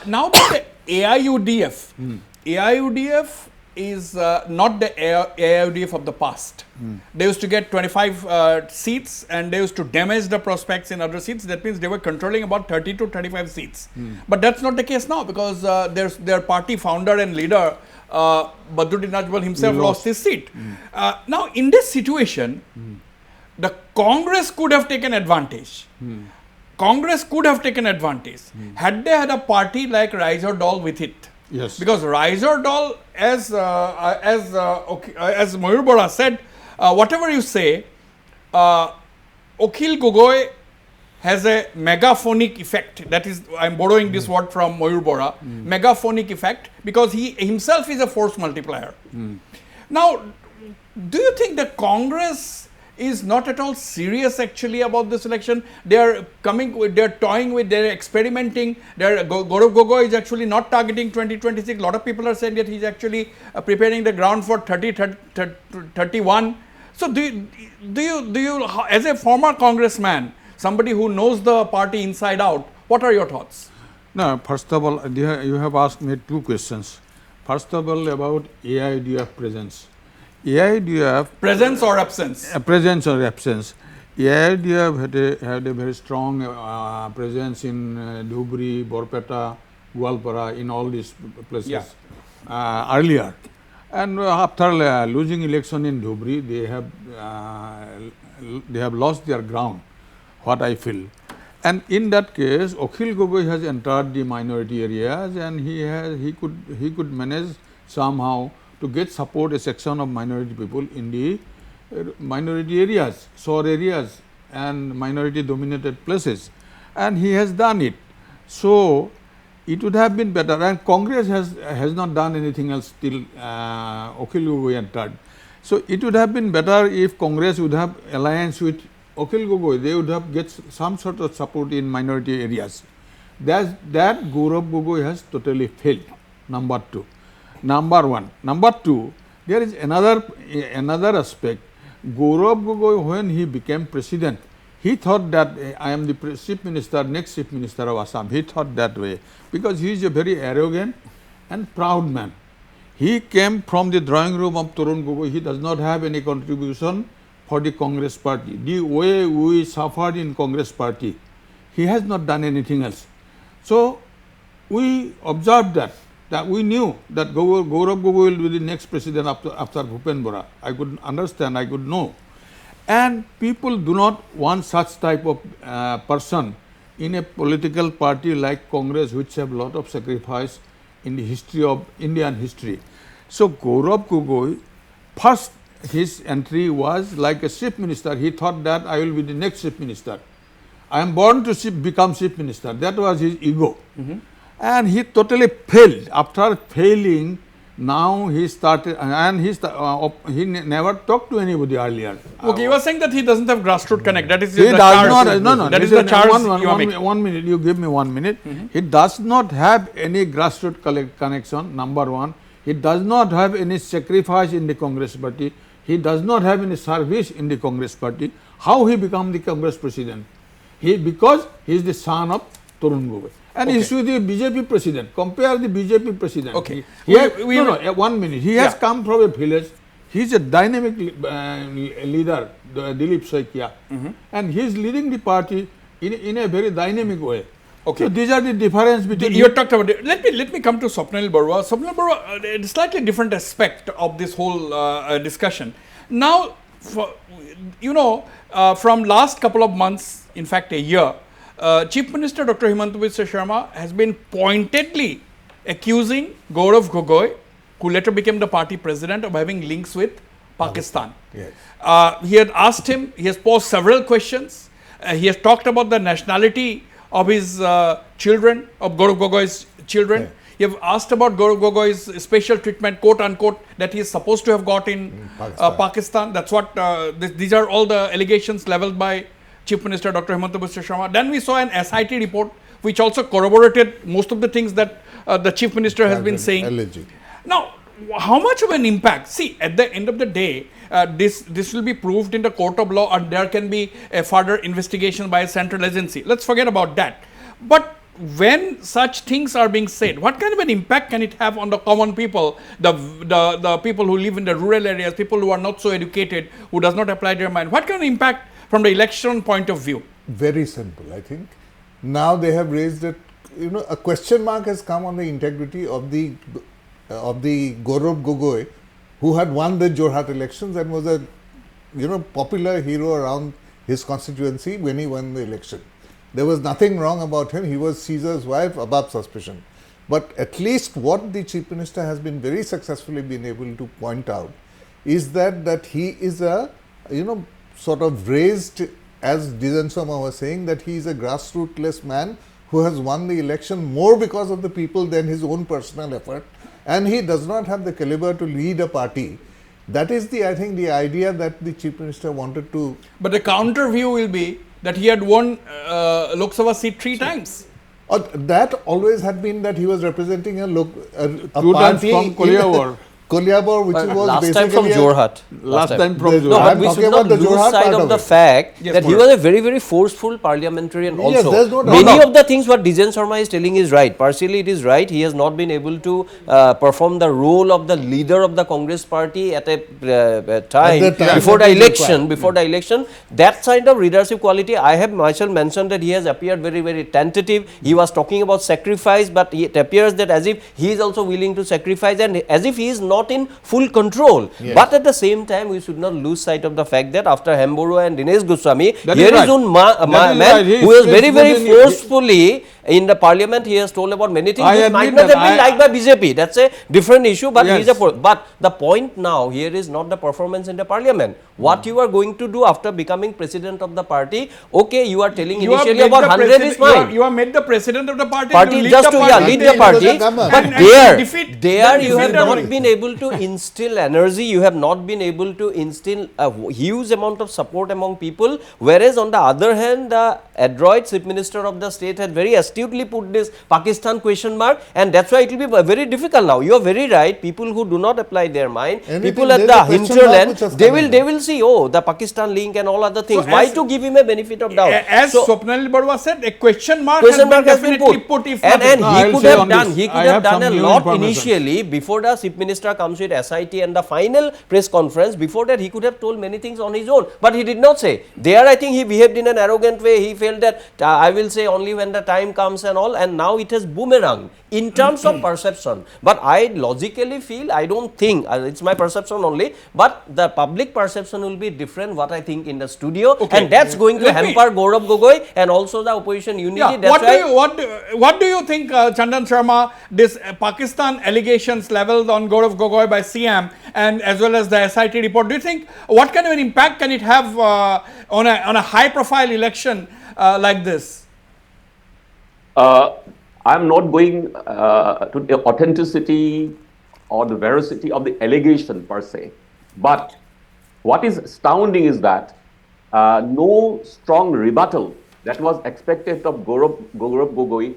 now about the AIUDF. AIUDF is not the AIUDF of the past. They used to get 25 seats, and they used to damage the prospects in other seats. That means they were controlling about 30 to 35 seats. But that's not the case now, because their party founder and leader, Badruddin Ajmal himself lost his seat. Now, in this situation, the Congress could have taken advantage. Congress could have taken advantage had they had a party like Raijo Dal with it. Yes. Because Raijo Dal, as Mayur Bora said, whatever you say, Akhil Gogoi has a megaphonic effect. That is, I am borrowing this word from Mayur Bora, megaphonic effect, because he himself is a force multiplier. Now, do you think the Congress is not at all serious actually about this election. They are toying with, they are experimenting. Gaurav Gogoi is actually not targeting 2026. A lot of people are saying that he's actually preparing the ground for 31. So do you, as a former congressman, somebody who knows the party inside out, what are your thoughts? No, first of all, you have asked me two questions. First of all, about AIDF presence. AIDF presence or absence? Presence or absence. AIDF had a very strong presence in Dhubri, Borpeta, Gwalpara, in all these places earlier. And after losing election in Dhubri, they have lost their ground, what I feel. And in that case, Akhil Gogoi has entered the minority areas, and he could manage somehow to get support a section of minority people in the minority areas, shore areas and minority dominated places, and he has done it. So it would have been better, and Congress has not done anything else till Akhil Gogoi entered. So it would have been better if Congress would have alliance with Akhil Gogoi. They would have get some sort of support in minority areas. That Gaurav Gogoi has totally failed. Number two. Number one. Number two, there is another aspect. Gaurav Gogoi, when he became president, he thought that I am the chief minister, next chief minister of Assam. He thought that way because he is a very arrogant and proud man. He came from the drawing room of Tarun Gogoi. He does not have any contribution for the Congress party. The way we suffered in Congress party, he has not done anything else. So we observed that we knew that Gaurav Gogoi will be the next president after Bhupen Bora. I could understand, I could know. And people do not want such type of person in a political party like Congress, which have a lot of sacrifice in the history of Indian history. So Gaurav Gogoi, first his entry was like a chief minister. He thought that I will be the next chief minister. I am born to become chief minister. That was his ego. And he totally failed. After failing, now he started, and he never talked to anybody earlier. Okay, you were saying that he doesn't have grassroots connect. That is he the does not. No. That is the charge. 1 minute. You give me 1 minute. He does not have any grassroots connection. Number one, he does not have any sacrifice in the Congress party. He does not have any service in the Congress party. How he become the Congress president? Because he is the son of Tarun Gogoi. And he is the BJP president. Compare the BJP president. Okay. 1 minute. He has come from a village. He is a dynamic leader, Dilip Saikia. And he is leading the party in a very dynamic way. Okay. So these are the difference between. You talked about it. Let me come to Swapnanil Baura. Swapnanil Baura, a slightly different aspect of this whole discussion. Now, from last couple of months, in fact a year, Chief Minister Dr. Himanta Biswa Sharma has been pointedly accusing Gaurav Gogoi, who later became the party president, of having links with Pakistan. Yes. He had asked him, he has posed several questions. He has talked about the nationality of his children, of Gaurav Gogoi's children. Yeah. You have asked about Gaurav Gogoi's special treatment, quote unquote, that he is supposed to have got in Pakistan. That's what, these are all the allegations leveled by Chief Minister Dr. Himanta Biswa Sharma. Then we saw an SIT report which also corroborated most of the things that the Chief Minister has been saying. Alleged. Now, how much of an impact? See, at the end of the day, this will be proved in the court of law, and there can be a further investigation by a central agency. Let's forget about that. But when such things are being said, what kind of an impact can it have on the common people, the people who live in the rural areas, people who are not so educated, who does not apply their mind? What kind of impact from the election point of view? Very simple, I think. Now they have raised a question mark has come on the integrity of the Gaurav Gogoi, who had won the Jorhat elections and was a popular hero around his constituency when he won the election. There was nothing wrong about him. He was Caesar's wife, above suspicion. But at least what the Chief Minister has been very successfully been able to point out is that he is a sort of raised, as Dijan Soma was saying, that he is a grassrootless man who has won the election more because of the people than his own personal effort, and he does not have the caliber to lead a party That is I think the idea that the Chief Minister wanted to. But the counter view will be that he had won Lok Sabha seat 3 times. That always had been that he was representing a 2 times party from Koliabor. Koliabor, which was last basically time from Jorhat. Last time from The- No, Jorhat. but I'm we talking should not about the lose Jorhat sight part of of the it. fact Yes, that he Bora. was a very, very forceful parliamentarian Yes, also. there's no doubt. Many of the things what Dwigen Sharma is telling is right. Partially it is right. He has not been able to perform the role of the leader of the Congress party at a time, At that time, before the that is election. required. Before the election, that kind of leadership quality, I have myself mentioned that he has appeared very, very tentative. He was talking about sacrifice, but it appears that as if he is also willing to sacrifice and as if he is not in full control. Yes. But at the same time, we should not lose sight of the fact that after Hemboro and Dinesh Goswami, That here is is right. one That man is right. He who is is very, very put in- forcefully in the parliament. He has told about many things I which might admit not that. have been liked by BJP. That's a different issue, but he is Yes. but the point now here is not the performance in the parliament. What you are going to do after becoming president of the party, okay, you are telling You have initially made about the 100 is president- fine. you have made the president of the party. Party you lead just the to party, lead then the party, and- but and there defeat you have the not been able to instill energy, you have not been able to instill a huge amount of support among people, whereas on the other hand the adroit chief minister of the state had very astutely put this Pakistan question mark, and that's why it will be very difficult now. You are very right, people who do not apply their mind, Anything, people at there is the a question mark hinterland, which has they come in. will see, oh, the Pakistan link and all other things. So Why as- to give him a benefit of doubt? As So- Swapnanil Bora said, a question mark question mark has has been definitely put, if and not- No, he I'll could say have on done this. he could I have have done a some new lot information. initially before the chief minister comes with SIT and the final press conference. Before that he could have told many things on his own, but he did not say. There I think he behaved in an arrogant way. He felt that I will say only when the time comes and all, and now it has boomerang in terms of perception. But I logically feel, I don't think, it's my perception only, but the public perception will be different what I think in the studio, and that's going to Let me- hamper Gaurav Gogoi and also the opposition unity. Yeah, That's why what do you think, Chandan Sharma, this Pakistan allegations leveled on Gaurav Gogoi by CM and as well as the SIT report, do you think what kind of an impact can it have on a high profile election like this? I'm not going to the authenticity or the veracity of the allegation per se, but what is astounding is that no strong rebuttal that was expected of Gaurav Gogoi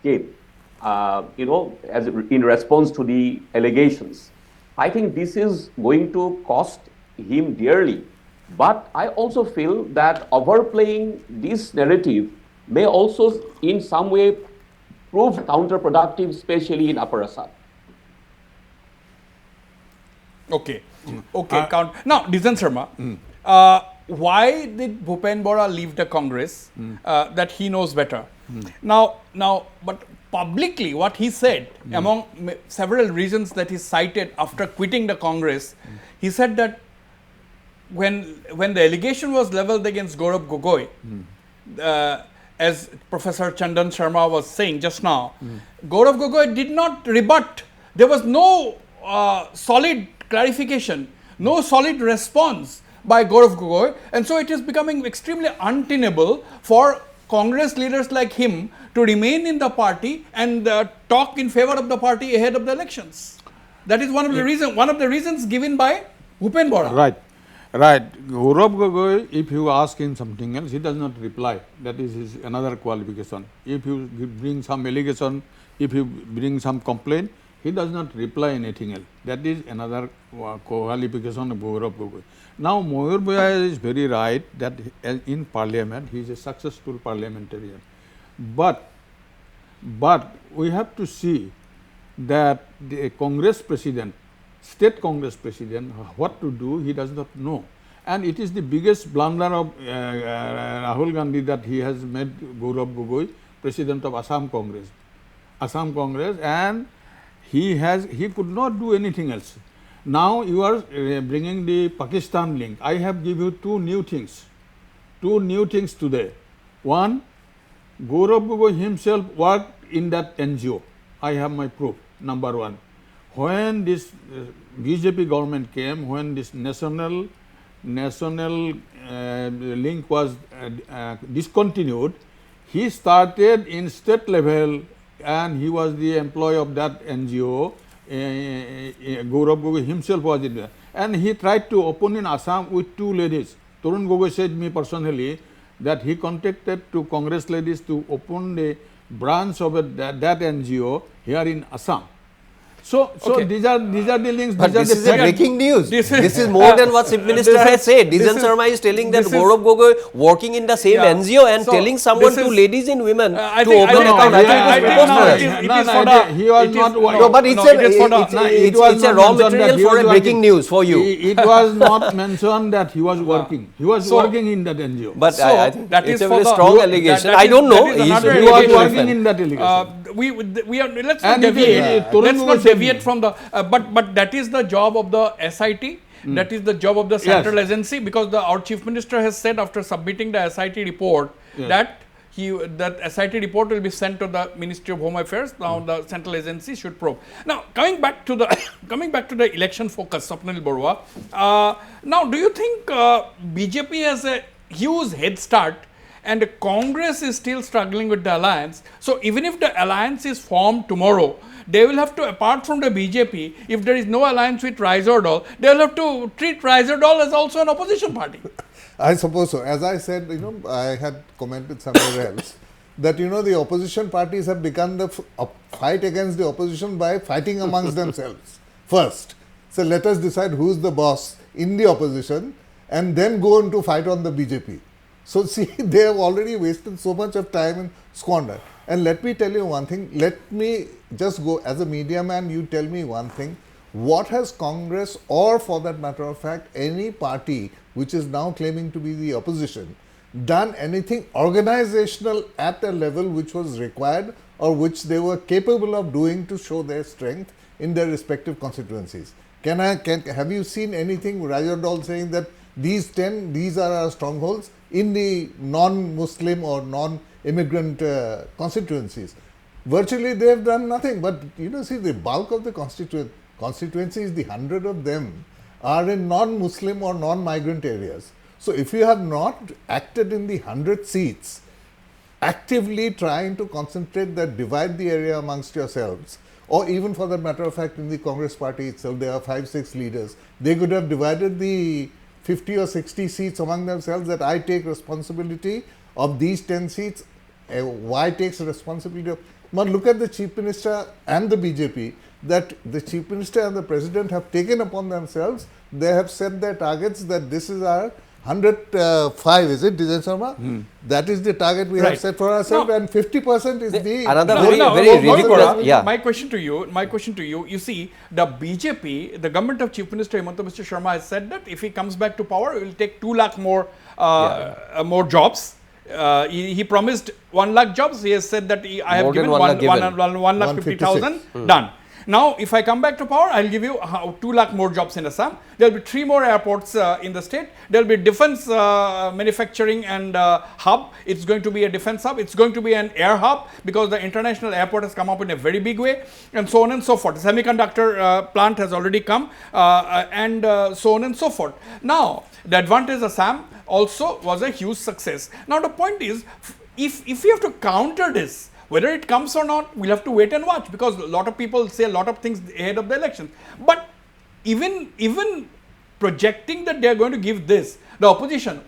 came, as in response to the allegations. I think this is going to cost him dearly. But I also feel that overplaying this narrative may also in some way prove counterproductive, especially in Upper Assam. Okay, count. Now, Dwigen Sharma, why did Bhupen Bora leave the Congress? That he knows better. Now, but publicly, what he said, among several reasons that he cited after quitting the Congress, he said that when the allegation was leveled against Gaurav Gogoi, as Professor Chandan Sharma was saying just now, Gaurav Gogoi did not rebut. There was no solid clarification, no solid response by Gaurav Gogoi, and so it is becoming extremely untenable for Congress leaders like him to remain in the party and talk in favor of the party ahead of the elections. That is one of the reasons given by Bhupen Bora. Right. Gaurav Gogoi, if you ask him something else, he does not reply. That is his another qualification. If you bring some allegation, if you bring some complaint, he does not reply anything else. That is another qualification of Gaurav Gogoi. Now, Mayur Bhaiya is very right that in parliament, he is a successful parliamentarian. But we have to see that the Congress president, state Congress president, what to do, he does not know. And it is the biggest blunder of Rahul Gandhi that he has made Gaurav Gogoi president of Assam Congress, and he could not do anything else. Now you are bringing the Pakistan link. I have given you two new things today. One, Gaurav Gogoi himself worked in that NGO. I have my proof, number one. When this BJP government came, when this national link was discontinued, he started in state level and he was the employee of that NGO Gaurav Gogoi himself was in there. And he tried to open in Assam with 2 ladies. Tarun Gogoi said me personally that he contacted 2 Congress ladies to open a branch of that NGO here in Assam. So these are the links. But these this are is the a breaking news. This is more than what Chief Minister has said. Dijan Sharma is telling that Gaurav Gogoi working in the same NGO and telling someone to ladies and women to open account. He was not. No, but it's a raw material for a breaking news for you. It was not mentioned that he was working. He was working in that NGO. But I think that it's is a for very the- strong allegation. that I is- don't know. that is He another should He was be able to working defend. in that allegation. We are let's not And if he- deviate. Tarun Let's Gogoi not said- deviate from the. But that is the job of the SIT. That is the job of the central agency, because our chief minister has said after submitting the SIT report that that SIT report will be sent to the Ministry of Home Affairs. Now the central agency should probe. Now coming back to the election focus, Swapnanil Bora. Now, do you think BJP has a huge head start and Congress is still struggling with the alliance? So even if the alliance is formed tomorrow, they will have to, apart from the BJP, if there is no alliance with Rise or Dol, they will have to treat Rise or Dol as also an opposition party. I suppose so. As I said, I had commented somewhere else that, the opposition parties have begun the fight against the opposition by fighting amongst themselves first. So let us decide who's the boss in the opposition and then go on to fight on the BJP. So see, they have already wasted so much of time and squandered. And let me tell you one thing, let me just go, as a media man, you tell me one thing, what has Congress, or for that matter of fact, any party which is now claiming to be the opposition, done anything organizational at a level which was required or which they were capable of doing to show their strength in their respective constituencies? Have you seen anything, Rajadol saying that these are our strongholds in the non-Muslim or non-immigrant constituencies? Virtually they have done nothing, but see, the bulk of the constituencies, the 100 of them are in non-Muslim or non-migrant areas. So if you have not acted in the 100 seats, actively trying to concentrate that, divide the area amongst yourselves, or even for that matter of fact in the Congress party itself, there are 5-6 leaders, they could have divided the 50 or 60 seats among themselves, that I take responsibility of these 10 seats, Y takes responsibility of. But look at the Chief Minister and the BJP, that the Chief Minister and the President have taken upon themselves, they have set their targets that this is our 105, is it, Dijan Sharma? That is the target we have set for ourselves, and 50% is the... Another very ridiculous. Yeah. My question to you, you see, the BJP, the government of Chief Minister Himanta Mr. Sharma has said that if he comes back to power, it will take 2 lakh more jobs. He promised 1 lakh jobs. He has said that I have given 1 lakh 50,000 done. Now, if I come back to power, I will give you 2 lakh more jobs in Assam. There will be 3 more airports in the state. There will be defense manufacturing and hub. It's going to be a defense hub. It's going to be an air hub because the international airport has come up in a very big way, and so on and so forth. The semiconductor plant has already come, and so on and so forth. Now, the advantage Assam also was a huge success. Now, the point is, if we have to counter this, whether it comes or not, we'll have to wait and watch, because a lot of people say a lot of things ahead of the election. But even projecting that they are going to give this, the opposition,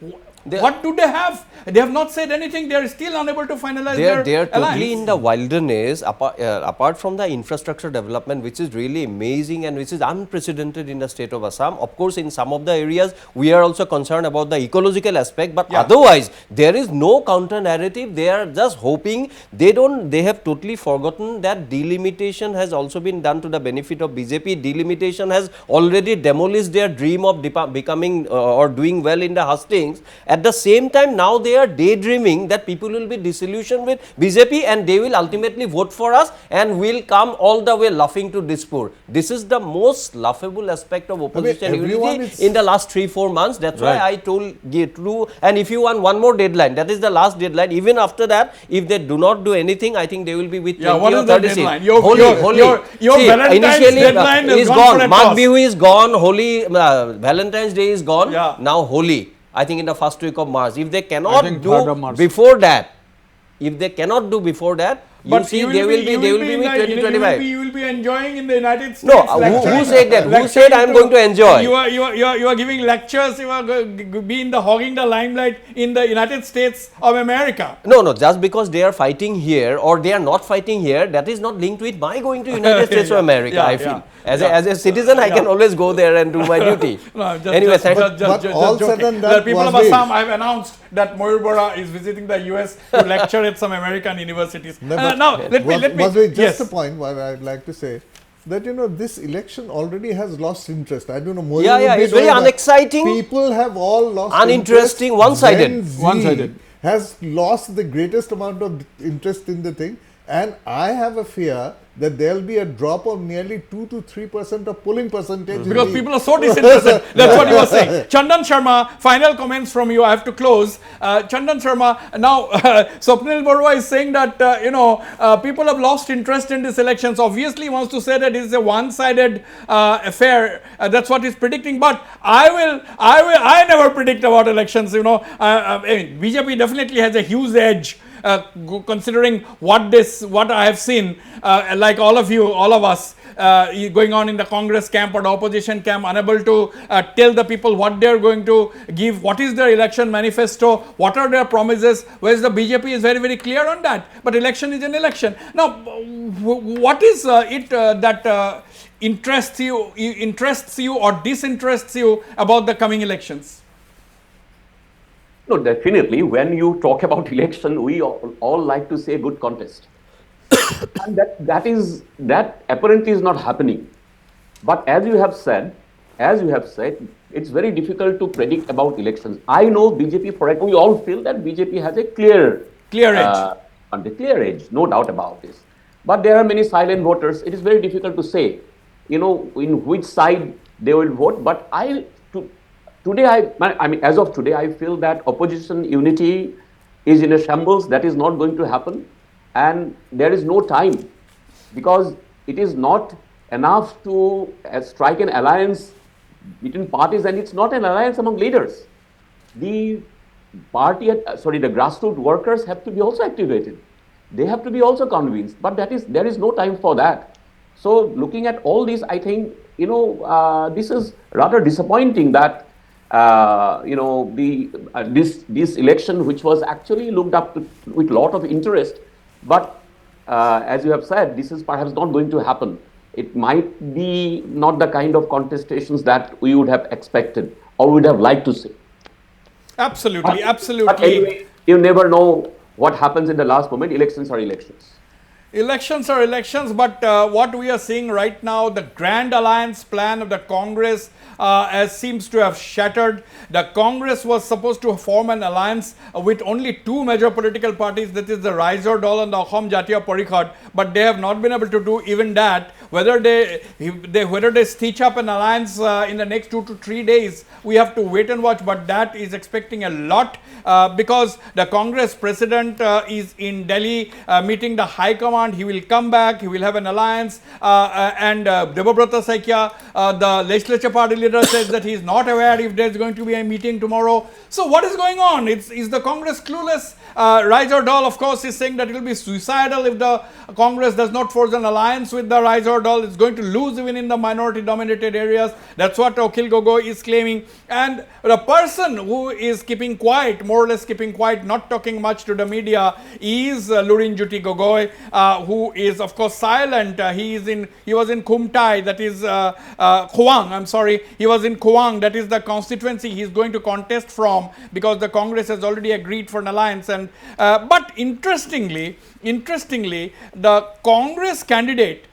what do they have? They have not said anything. They are still unable to finalize their They are totally alliance. in the wilderness, apart from the infrastructure development, which is really amazing and which is unprecedented in the state of Assam. Of course, in some of the areas, we are also concerned about the ecological aspect, but otherwise, there is no counter narrative. They are just hoping. They have totally forgotten that delimitation has also been done to the benefit of BJP. Delimitation has already demolished their dream of becoming or doing well in the hustings. At the same time, now they are daydreaming that people will be disillusioned with BJP and they will ultimately vote for us and will come all the way laughing to Tezpur. This is the most laughable aspect of opposition unity in the last 3-4 months. That's why I told you. And if you want one more deadline, that is the last deadline. Even after that, if they do not do anything, I think they will be with 20 or 30 seats. Your Valentine's deadline is gone. Mag Bihu is gone. Holi, Valentine's Day is gone. Now Holi. I think in the first week of March. If they cannot do before that, You see, they will be with 2025. You will be enjoying in the United States. No, who said that? Who said I am going to enjoy? You are giving lectures. You are hogging the limelight in the United States of America. No, just because they are fighting here or they are not fighting here, that is not linked with my going to United States of America. I feel as a citizen, I can always go there and do my duty. Anyway, people of Assam, I have announced that Mayur Bora is visiting the US to lecture at some American universities. Now, let me just a point what I'd like to say, that this election already has lost interest. I don't know. Mayur it's very unexciting. People have all lost uninteresting, one-sided. Has lost the greatest amount of interest in the thing, and I have a fear that there will be a drop of nearly 2 to 3% of polling percentage. Because people are so disinterested. That's what you were saying. Chandan Sharma, final comments from you. I have to close. Chandan Sharma, now Swapnanil Baura is saying that people have lost interest in these elections. Obviously, he wants to say that it is a one-sided affair. That's what he's predicting. But I never predict about elections. BJP definitely has a huge edge. Considering what I have seen, like all of us, going on in the Congress camp or the opposition camp, unable to tell the people what they are going to give, what is their election manifesto, what are their promises, whereas the BJP is very, very clear on that. But election is an election. Now, what is it that interests you or disinterests you about the coming elections? No, definitely. When you talk about election, we all like to say good contest. And that apparently is not happening. But as you have said, it's very difficult to predict about elections. I know BJP, we all feel that BJP has a clear edge. And a clear edge, no doubt about this. But there are many silent voters. It is very difficult to say, in which side they will vote. But today, as of today, I feel that opposition unity is in a shambles. That is not going to happen. And there is no time, because it is not enough to strike an alliance between parties, and it's not an alliance among leaders. The grassroots workers have to be also activated. They have to be also convinced, but there is no time for that. So looking at all this, I think, this is rather disappointing that this election, which was actually looked up to with a lot of interest, but as you have said, this is perhaps not going to happen. It might be not the kind of contestations that we would have expected or would have liked to see. Absolutely. But anyway, you never know what happens in the last moment. Elections are elections. Elections are elections, but what we are seeing right now, the grand alliance plan of the Congress seems to have shattered. The Congress was supposed to form an alliance with only two major political parties, that is the Raizor Dol and the Assam Jatiya Parikhad, but they have not been able to do even that. Whether they stitch up an alliance in the next 2 to 3 days, we have to wait and watch, but that is expecting a lot because the Congress president is in Delhi meeting the High Command. He will come back, he will have an alliance, and Debabrata Saikia, the legislature party leader, says that he is not aware if there is going to be a meeting tomorrow. So what is going on? Is the Congress clueless? Raizor Dol, of course, is saying that it will be suicidal if the Congress does not forge an alliance with the Raizor Dol. It's going to lose even in the minority dominated areas. That's what Akhil Gogoi is claiming. And the person who is keeping quiet, more or less keeping quiet, not talking much to the media, is Lurin Juti Gogoi, who is of course silent. He was in Kumtai, that is Khuang, I'm sorry. He was in Khuang, that is the constituency he is going to contest from, because the Congress has already agreed for an alliance. And but interestingly, the Congress candidate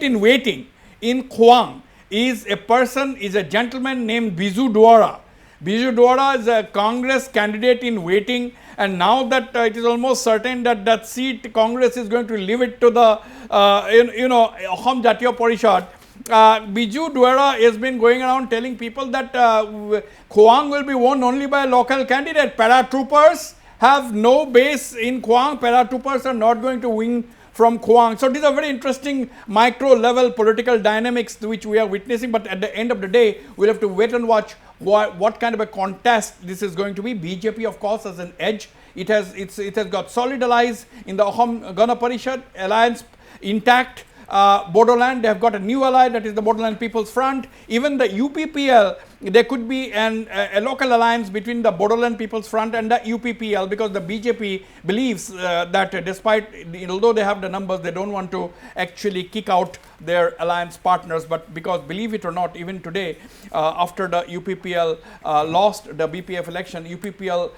in waiting in Khuang is a gentleman named Biju Dwara. Biju Dwara is a Congress candidate in waiting, and now that it is almost certain that seat Congress is going to leave it to the Assam Jatiya Parishad. Biju Dwara has been going around telling people that Khuang will be won only by a local candidate. Paratroopers have no base in Khuang. Paratroopers are not going to win from Khuang. So these are very interesting micro level political dynamics which we are witnessing, but at the end of the day, we'll have to wait and watch what kind of a contest this is going to be. BJP, of course, has an edge It has got solid allies in the Assam Gana Parishad alliance intact. Bodoland, they have got a new ally, that is the Bodoland People's Front. Even the UPPL, there could be a local alliance between the Bodoland People's Front and the UPPL, because the BJP believes that despite, although they have the numbers, they don't want to actually kick out their alliance partners. But because, believe it or not, even today, after the UPPL lost the BPF election, UPPL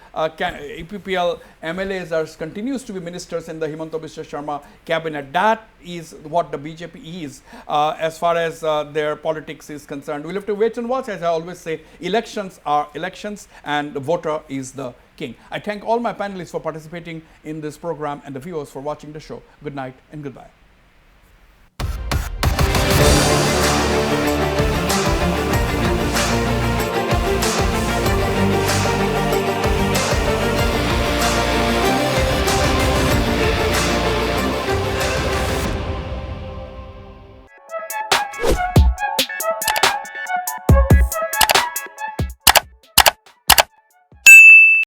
MLAs continues to be ministers in the Himanta Biswa Sharma cabinet. That is what the BJP is as far as their politics is concerned. We'll have to wait and watch. As I always say, elections are elections and the voter is the king. I thank all my panelists for participating in this program and the viewers for watching the show. Good night and goodbye.